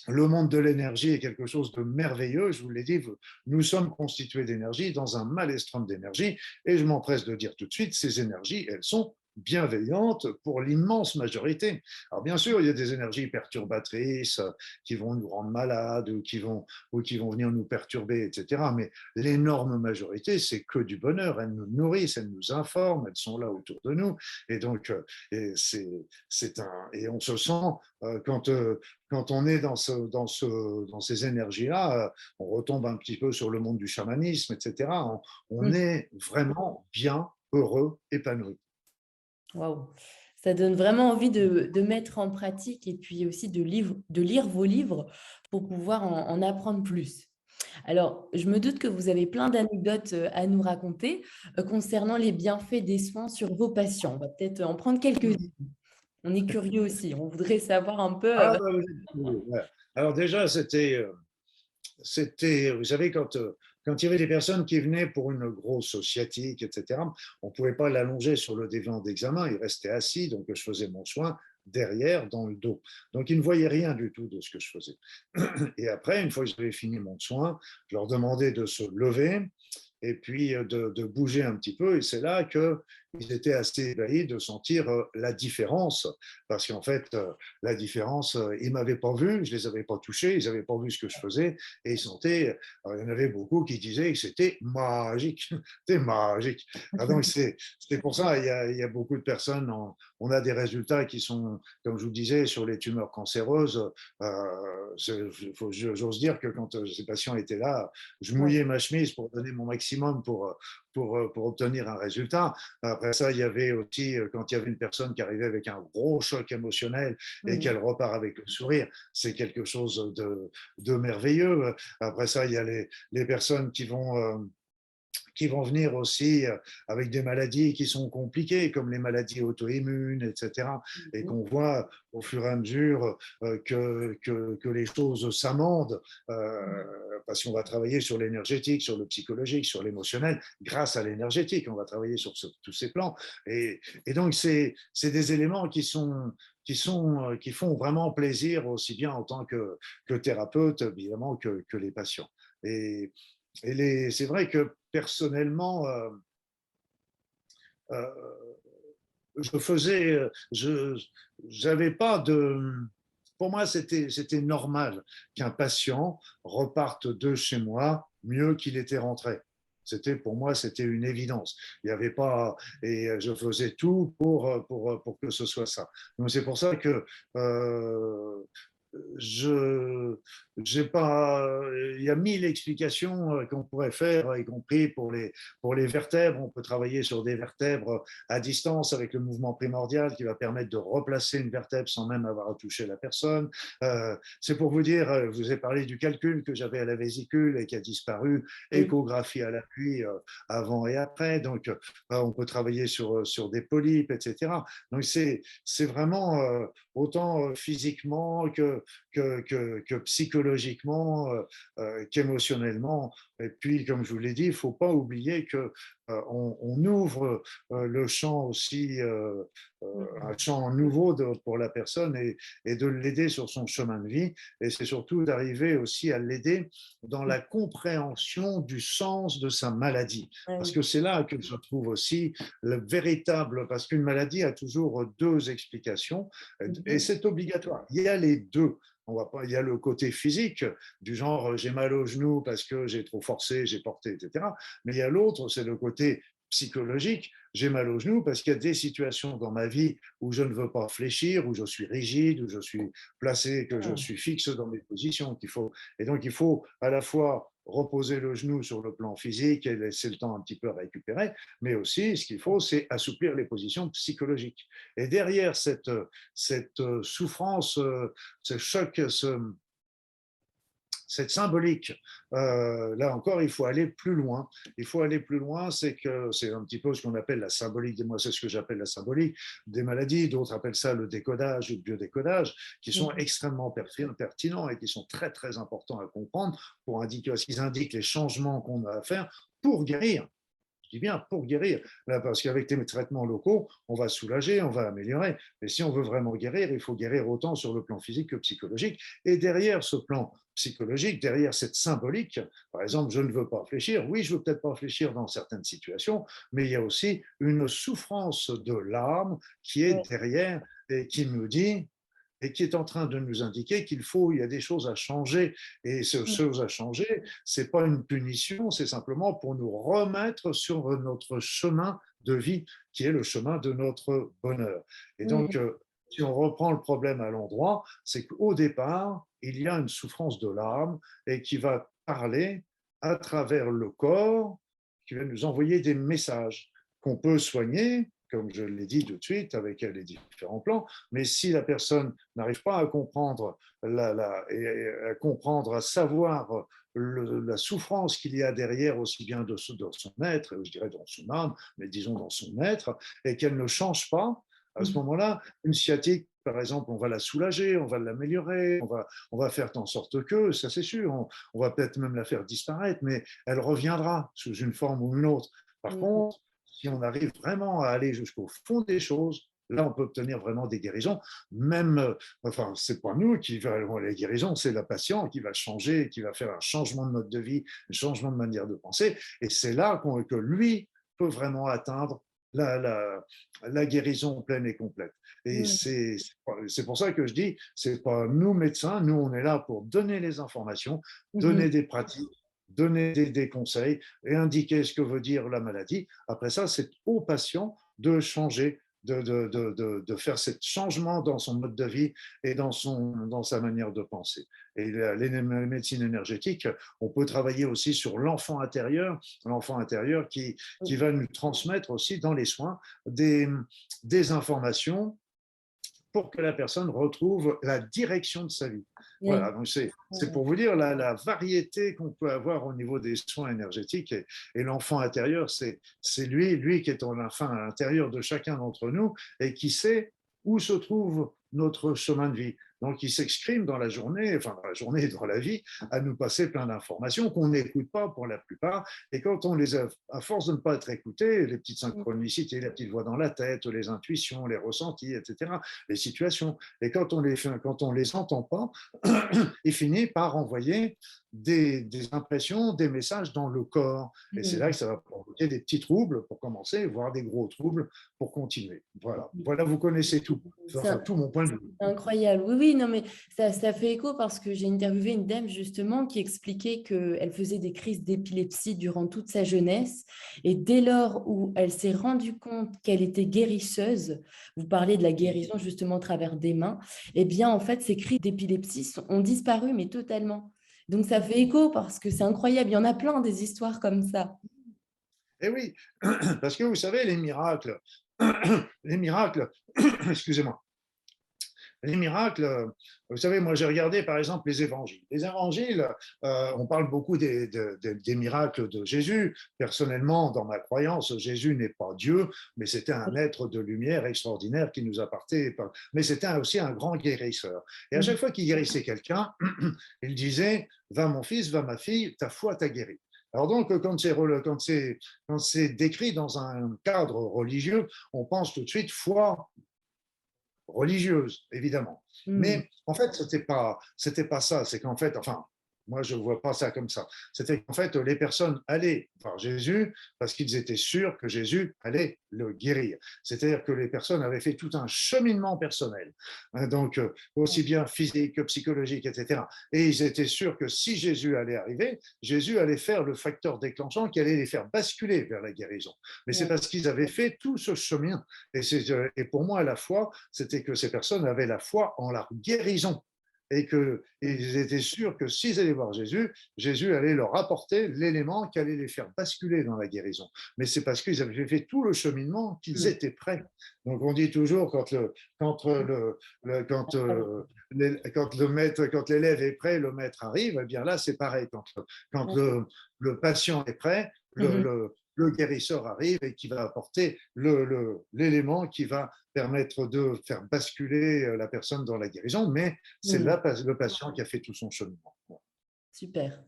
le monde de l'énergie est quelque chose de merveilleux. Je vous l'ai dit, nous sommes constitués d'énergie dans un maelstrom d'énergie. Et je m'empresse de dire tout de suite, ces énergies, elles sont bienveillantes pour l'immense majorité. Alors bien sûr, il y a des énergies perturbatrices qui vont nous rendre malades ou qui vont venir nous perturber, etc. Mais l'énorme majorité, c'est que du bonheur. Elles nous nourrissent, elles nous informent, elles sont là autour de nous. Et donc, et on se sent quand on est dans ces énergies-là, on retombe un petit peu sur le monde du chamanisme, etc. On Mm. est vraiment bien, heureux, épanoui. Waouh. Ça donne vraiment envie de mettre en pratique et puis aussi de lire vos livres pour pouvoir en apprendre plus. Alors, je me doute que vous avez plein d'anecdotes à nous raconter concernant les bienfaits des soins sur vos patients. On va peut-être en prendre quelques-unes. On est curieux aussi. On voudrait savoir un peu. Ah, bah, ouais. Alors déjà, vous savez, quand il y avait des personnes qui venaient pour une grosse sciatique, etc., on ne pouvait pas l'allonger sur le divan d'examen, il restait assis, donc je faisais mon soin derrière, dans le dos. Donc, ils ne voyaient rien du tout de ce que je faisais. Et après, une fois que j'avais fini mon soin, je leur demandais de se lever et puis de bouger un petit peu. Et c'est là qu'ils étaient assez ébahis de sentir la différence. Parce qu'en fait, la différence, ils ne m'avaient pas vu, je ne les avais pas touchés, ils n'avaient pas vu ce que je faisais. Et ils sentaient, il y en avait beaucoup qui disaient que c'était magique. C'était magique. Ah, donc, c'est pour ça, il y a beaucoup de personnes, on a des résultats qui sont, comme je vous disais, sur les tumeurs cancéreuses. J'ose dire que quand ces patients étaient là, je Ouais. mouillais ma chemise pour donner mon maximum pour obtenir un résultat. Après ça, il y avait aussi, quand il y avait une personne qui arrivait avec un gros choc émotionnel et Mm. qu'elle repart avec le sourire, c'est quelque chose de merveilleux. Après ça, il y a les personnes qui vont venir aussi avec des maladies qui sont compliquées, comme les maladies auto-immunes, etc. Et Mhm. qu'on voit au fur et à mesure que les choses s'amendent, parce qu'on va travailler sur l'énergétique, sur le psychologique, sur l'émotionnel, grâce à l'énergétique. On va travailler sur tous ces plans. Et donc, c'est des éléments qui font vraiment plaisir, aussi bien en tant que thérapeute, évidemment, que les patients. Et, c'est vrai que personnellement, euh, je faisais, j'avais pas de, pour moi, c'était normal qu'un patient reparte de chez moi mieux qu'il était rentré. Pour moi, c'était une évidence. Il n'y avait pas, et je faisais tout pour que ce soit ça. Donc c'est pour ça que j'ai pas, il y a 1000 explications qu'on pourrait faire, y compris pour les vertèbres. On peut travailler sur des vertèbres à distance avec le mouvement primordial qui va permettre de replacer une vertèbre sans même avoir à toucher la personne. C'est pour vous dire, je vous ai parlé du calcul que j'avais à la vésicule et qui a disparu, Oui. échographie à l'appui avant et après. Donc, on peut travailler sur des polypes, etc. Donc, c'est vraiment autant physiquement que psychologiquement, qu'émotionnellement. Et puis, comme je vous l'ai dit, il ne faut pas oublier que on ouvre le champ aussi, un champ nouveau pour la personne et de l'aider sur son chemin de vie. Et c'est surtout d'arriver aussi à l'aider dans la compréhension du sens de sa maladie. Ah Parce oui. que c'est là que se trouve aussi le véritable, parce qu'une maladie a toujours deux explications et Mhm. c'est obligatoire. Il y a les deux. On va pas, il y a le côté physique, du genre j'ai mal au genou parce que j'ai trop forcé, j'ai porté, etc. Mais il y a l'autre, c'est le côté psychologique. J'ai mal au genou parce qu'il y a des situations dans ma vie où je ne veux pas fléchir, où je suis rigide, où je suis placé, que je Ah, suis fixe dans mes positions. Et donc, il faut à la fois reposer le genou sur le plan physique et laisser le temps un petit peu à récupérer, mais aussi ce qu'il faut, c'est assouplir les positions psychologiques. Et derrière cette souffrance, ce choc, cette symbolique, là encore, il faut aller plus loin. Il faut aller plus loin, c'est que c'est un petit peu ce qu'on appelle la symbolique. Moi, c'est ce que j'appelle la symbolique des maladies. D'autres appellent ça le décodage ou le biodécodage, qui sont mhm. extrêmement pertinents et qui sont très très importants à comprendre pour indiquer, parce qu'ils indiquent les changements qu'on a à faire pour guérir. Je dis bien pour guérir, là, parce qu'avec les traitements locaux, on va soulager, on va améliorer. Mais si on veut vraiment guérir, il faut guérir autant sur le plan physique que psychologique. Et derrière ce plan psychologique, derrière cette symbolique, par exemple, je ne veux pas réfléchir. Oui, je ne veux peut-être pas réfléchir dans certaines situations, mais il y a aussi une souffrance de l'âme qui est Oui. derrière et qui me dit, et qui est en train de nous indiquer il y a des choses à changer. Et ces choses à changer, ce n'est pas une punition, c'est simplement pour nous remettre sur notre chemin de vie, qui est le chemin de notre bonheur. Et donc, Mhm. si on reprend le problème à l'endroit, c'est qu'au départ, il y a une souffrance de l'âme et qui va parler à travers le corps, qui va nous envoyer des messages qu'on peut soigner, comme je l'ai dit tout de suite, avec les différents plans. Mais si la personne n'arrive pas à comprendre, à comprendre, à savoir la souffrance qu'il y a derrière, aussi bien de son être, je dirais dans son âme, mais disons dans son être, et qu'elle ne change pas, à ce Mhm. moment-là, une sciatique, par exemple, on va la soulager, on va l'améliorer, on va faire en sorte que, ça c'est sûr, on va peut-être même la faire disparaître, mais elle reviendra sous une forme ou une autre. Par Mhm. contre, si on arrive vraiment à aller jusqu'au fond des choses, là, on peut obtenir vraiment des guérisons. Même, enfin, c'est pas nous qui va les guérisons, c'est la patiente qui va changer, qui va faire un changement de mode de vie, un changement de manière de penser. Et c'est là que lui peut vraiment atteindre la guérison pleine et complète. Et Mhm. c'est pour ça que je dis, c'est pas nous médecins, nous on est là pour donner les informations, Mhm. donner des pratiques, donner des conseils et indiquer ce que veut dire la maladie. Après ça, c'est au patient de changer, de faire ce changement dans son mode de vie et dans sa manière de penser. Et les médecines énergétiques, on peut travailler aussi sur l'enfant intérieur qui va nous transmettre aussi dans les soins des informations pour que la personne retrouve la direction de sa vie. Oui. Voilà, donc c'est pour vous dire la variété qu'on peut avoir au niveau des soins énergétiques et l'enfant intérieur, c'est lui qui est enfin à l'intérieur de chacun d'entre nous et qui sait où se trouve notre chemin de vie. Donc, il s'exprime dans la journée, enfin dans la journée et dans la vie, à nous passer plein d'informations qu'on n'écoute pas pour la plupart. Et quand on les a, à force de ne pas être écoutés, les petites synchronicités, la petite voix dans la tête, les intuitions, les ressentis, etc., les situations. Et quand on les entend pas, il finit par envoyer des impressions, des messages dans le corps. Et c'est là Mhm. que ça va provoquer des petits troubles pour commencer, voire des gros troubles pour continuer. Voilà, vous connaissez tout. C'est Enfin, tout mon point de vue. incroyable. Oui, oui, non, mais ça fait écho parce que j'ai interviewé une dame justement qui expliquait qu'elle faisait des crises d'épilepsie durant toute sa jeunesse et dès lors où elle s'est rendue compte qu'elle était guérisseuse, vous parlez de la guérison justement au travers des mains, eh bien en fait ces crises d'épilepsie ont disparu mais totalement. Donc ça fait écho parce que c'est incroyable, il y en a plein des histoires comme ça. Et oui, parce que vous savez, les miracles, excusez-moi, les miracles, vous savez, moi j'ai regardé par exemple les évangiles. Les évangiles, on parle beaucoup des miracles de Jésus. Personnellement, dans ma croyance, Jésus n'est pas Dieu, mais c'était un être de lumière extraordinaire qui nous appartait. Mais c'était aussi un grand guérisseur. Et à chaque fois qu'il guérissait quelqu'un, il disait, va mon fils, va ma fille, ta foi t'a guéri. Alors donc, quand c'est décrit dans un cadre religieux, on pense tout de suite foi, religieuse, évidemment. Mm. Mais en fait, c'était pas ça. C'est qu'en fait, enfin, moi, je ne vois pas ça comme ça. C'était qu'en fait, les personnes allaient voir Jésus parce qu'ils étaient sûrs que Jésus allait le guérir. C'est-à-dire que les personnes avaient fait tout un cheminement personnel, donc aussi bien physique que psychologique, etc. Et ils étaient sûrs que si Jésus allait arriver, Jésus allait faire le facteur déclenchant qui allait les faire basculer vers la guérison. Mais c'est parce qu'ils avaient fait tout ce chemin. Et pour moi, la foi, c'était que ces personnes avaient la foi en la guérison et qu'ils étaient sûrs que s'ils allaient voir Jésus, Jésus allait leur apporter l'élément qui allait les faire basculer dans la guérison. Mais c'est parce qu'ils avaient fait tout le cheminement qu'ils étaient prêts. Donc on dit toujours quand l'élève est prêt, le maître arrive. Eh bien là, c'est pareil. Quand le patient est prêt, Mhm. le guérisseur arrive et qui va apporter l'élément qui va permettre de faire basculer la personne dans la guérison, mais c'est Mhm. le patient qui a fait tout son cheminement. Super.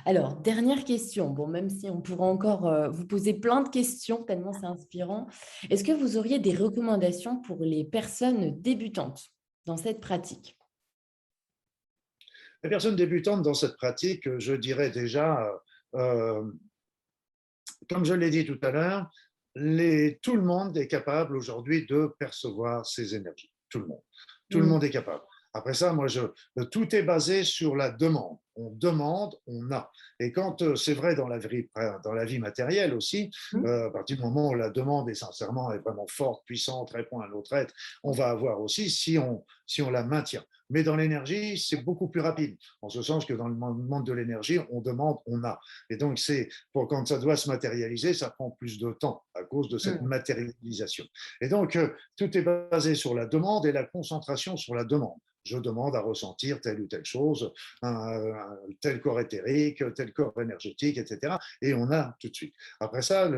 Alors, dernière question. Bon, même si on pourra encore vous poser plein de questions, tellement c'est inspirant. Est-ce que vous auriez des recommandations pour les personnes débutantes dans cette pratique? Les personnes débutantes dans cette pratique, je dirais déjà, euh, comme je l'ai dit tout à l'heure, tout le monde est capable aujourd'hui de percevoir ces énergies. Tout le monde. Tout le Mm. monde est capable. Après ça, tout est basé sur la demande. On demande, on a. Et quand c'est vrai dans la vie matérielle aussi, à partir du moment où la demande est sincèrement est vraiment forte, puissante, répond à notre être, on va avoir aussi si on la maintient. Mais dans l'énergie, c'est beaucoup plus rapide, en ce sens que dans le monde de l'énergie, on demande, on a. Et donc, quand ça doit se matérialiser, ça prend plus de temps à cause de cette Mm. matérialisation. Et donc, tout est basé sur la demande et la concentration sur la demande. Je demande à ressentir telle ou telle chose, tel corps éthérique, tel corps énergétique, etc. Et on a tout de suite. Après ça,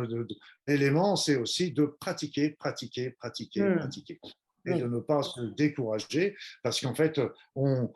l'élément, c'est aussi de pratiquer, pratiquer, pratiquer, Mm. pratiquer. Et de Oui. ne pas se décourager, parce qu'en fait, on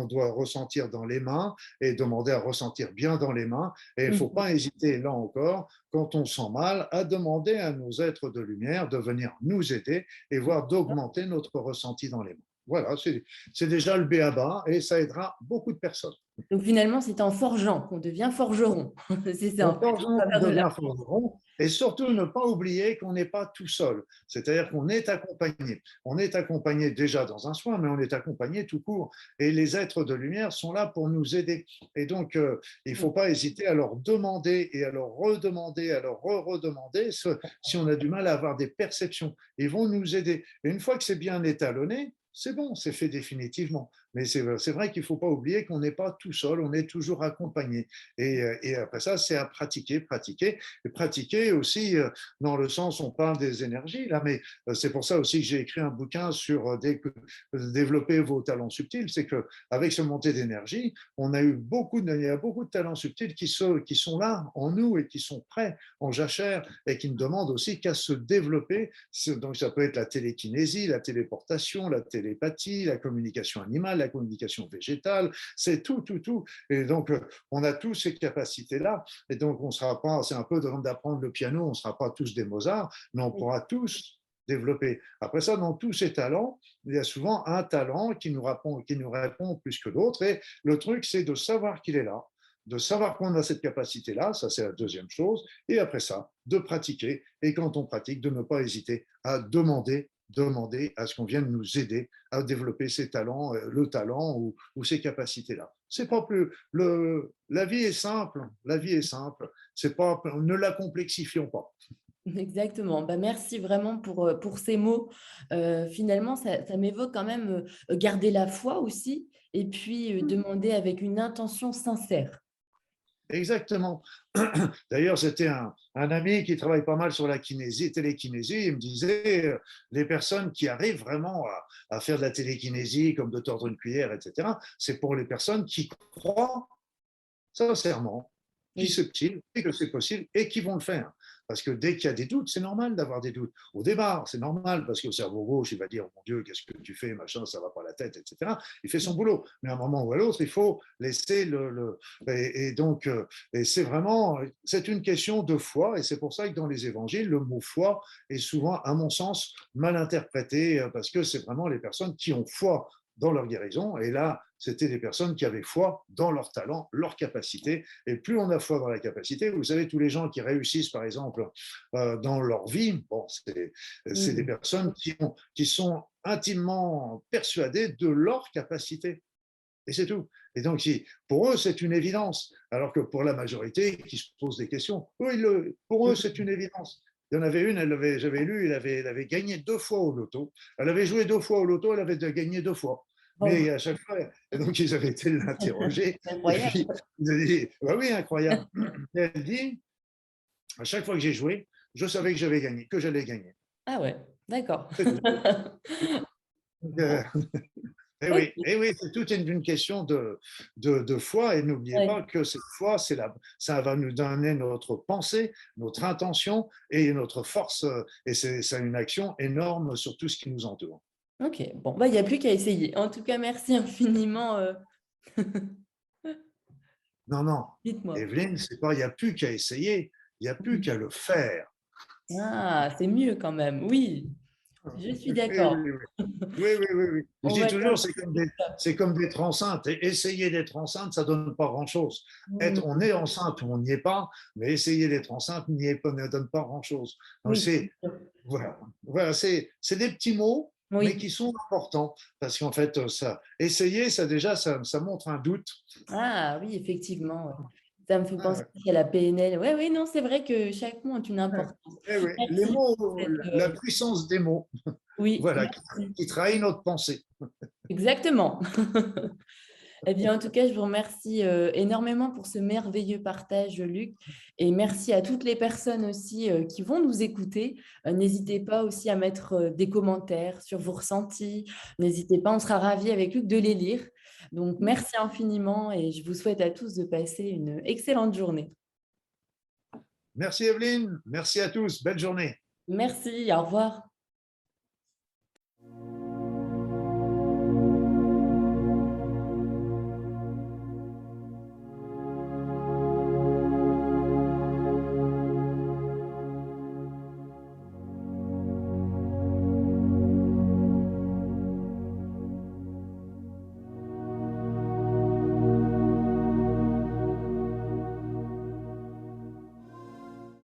doit ressentir dans les mains et demander à ressentir bien dans les mains. Et il ne faut Mhm. pas hésiter, là encore, quand on sent mal, à demander à nos êtres de lumière de venir nous aider et voire d'augmenter notre ressenti dans les mains. Voilà, c'est déjà le b.a.-ba et ça aidera beaucoup de personnes. Donc finalement, c'est en forgeant qu'on devient forgeron. C'est ça, On en fait, forge, au on travers de la... devient forgeron et surtout ne pas oublier qu'on n'est pas tout seul. C'est-à-dire qu'on est accompagné. On est accompagné déjà dans un soin, mais on est accompagné tout court. Et les êtres de lumière sont là pour nous aider. Et donc, il ne faut pas hésiter à leur demander et à leur redemander, à leur redemander si on a du mal à avoir des perceptions. Ils vont nous aider. Et une fois que c'est bien étalonné, c'est bon, c'est fait définitivement. Mais c'est vrai qu'il ne faut pas oublier qu'on n'est pas tout seul, on est toujours accompagné. Et après ça, c'est à pratiquer, pratiquer. Et pratiquer aussi dans le sens, on parle des énergies, là, mais c'est pour ça aussi que j'ai écrit un bouquin sur développer vos talents subtils. C'est qu'avec ce montée d'énergie, il y a beaucoup de talents subtils qui sont là en nous et qui sont prêts en jachère et qui ne demandent aussi qu'à se développer. Donc ça peut être la télékinésie, la téléportation, la télépathie, la communication animale, la communication végétale, c'est tout, tout, tout. Et donc, on a tous ces capacités-là. Et donc, on sera pas, c'est un peu comme d'apprendre le piano, on ne sera pas tous des Mozart, mais on pourra tous développer. Après ça, dans tous ces talents, il y a souvent un talent qui nous répond plus que l'autre. Et le truc, c'est de savoir qu'il est là, de savoir qu'on a cette capacité-là, ça c'est la deuxième chose, et après ça, de pratiquer, et quand on pratique, de ne pas hésiter à demander demander à ce qu'on vienne nous aider à développer ses talents, le talent ou ces capacités-là. C'est pas plus. La vie est simple. La vie est simple. C'est pas. Ne la complexifions pas. Exactement. Bah, merci vraiment pour ces mots. Finalement, ça m'évoque quand même garder la foi aussi et puis demander avec une intention sincère. Exactement. D'ailleurs, c'était un ami qui travaille pas mal sur la kinésie, télékinésie. Il me disait, les personnes qui arrivent vraiment à faire de la télékinésie, comme de tordre une cuillère, etc., c'est pour les personnes qui croient sincèrement, qui Oui. subtil, et que c'est possible et qui vont le faire. Parce que dès qu'il y a des doutes, c'est normal d'avoir des doutes. Au départ, c'est normal parce que le cerveau gauche, il va dire, mon Dieu, qu'est-ce que tu fais, machin, ça va pas la tête, etc. Il fait son boulot. Mais à un moment ou à l'autre, il faut laisser et donc, et c'est vraiment, c'est une question de foi et c'est pour ça que dans les évangiles, le mot foi est souvent, à mon sens, mal interprété parce que c'est vraiment les personnes qui ont foi dans leur guérison. Et là, c'était des personnes qui avaient foi dans leur talent, leur capacité. Et plus on a foi dans la capacité, vous savez, tous les gens qui réussissent, par exemple, dans leur vie, bon, c'est des Mhm. personnes qui sont intimement persuadées de leur capacité. Et c'est tout. Et donc, pour eux, c'est une évidence. Alors que pour la majorité qui se pose des questions, pour eux, c'est une évidence. Il y en avait une, j'avais lu, elle avait gagné 2 fois au loto. Elle avait joué 2 fois au loto, elle avait gagné 2 fois. Oh, Mais à chaque fois, et donc ils avaient été l'interroger. c'est Et incroyable. puis, ils ont dit, bah oui, incroyable. Et elle dit, à chaque fois que j'ai joué, je savais que j'avais gagné, que j'allais gagner. Ah ouais, d'accord. C'est tout. Bon, ok. Et oui, c'est toute une question de foi. Et n'oubliez Ouais. pas que cette foi, ça va nous donner notre pensée, notre intention et notre force. Et c'est une action énorme sur tout ce qui nous entoure. Ok, bon, bah, il n'y a plus qu'à essayer. En tout cas, merci infiniment. Non, non, Dites-moi. Evelyne, c'est pas, il n'y a plus qu'à essayer, il n'y a plus qu'à le faire. Ah, c'est mieux quand même. Oui, je suis Oui, oui, d'accord. oui. Oui, oui, oui, oui. Je On dis va toujours, terminer sur ça. c'est comme d'être enceinte. Et essayer d'être enceinte, ça donne pas grand-chose. On Mhm. est enceinte ou on n'y est pas, mais essayer d'être enceinte ne donne pas grand-chose. Donc Oui, c'est sûr. voilà, c'est des petits mots, mais Oui. qui sont importants parce qu'en fait, essayer, ça déjà, ça montre un doute. Ah oui, effectivement. Ouais. Ça me fait Ah, penser ouais. aussi à la PNL. Oui, oui, non, c'est vrai que chaque mot a une importance. Eh oui, les Merci mots, pour cette, la puissance des mots, oui, voilà, merci. qui trahit notre pensée. Exactement. Eh bien, en tout cas, je vous remercie énormément pour ce merveilleux partage, Luc. Et merci à toutes les personnes aussi qui vont nous écouter. N'hésitez pas aussi à mettre des commentaires sur vos ressentis. N'hésitez pas, on sera ravis avec Luc de les lire. Donc, merci infiniment et je vous souhaite à tous de passer une excellente journée. Merci Evelyne, merci à tous, belle journée. Merci, au revoir.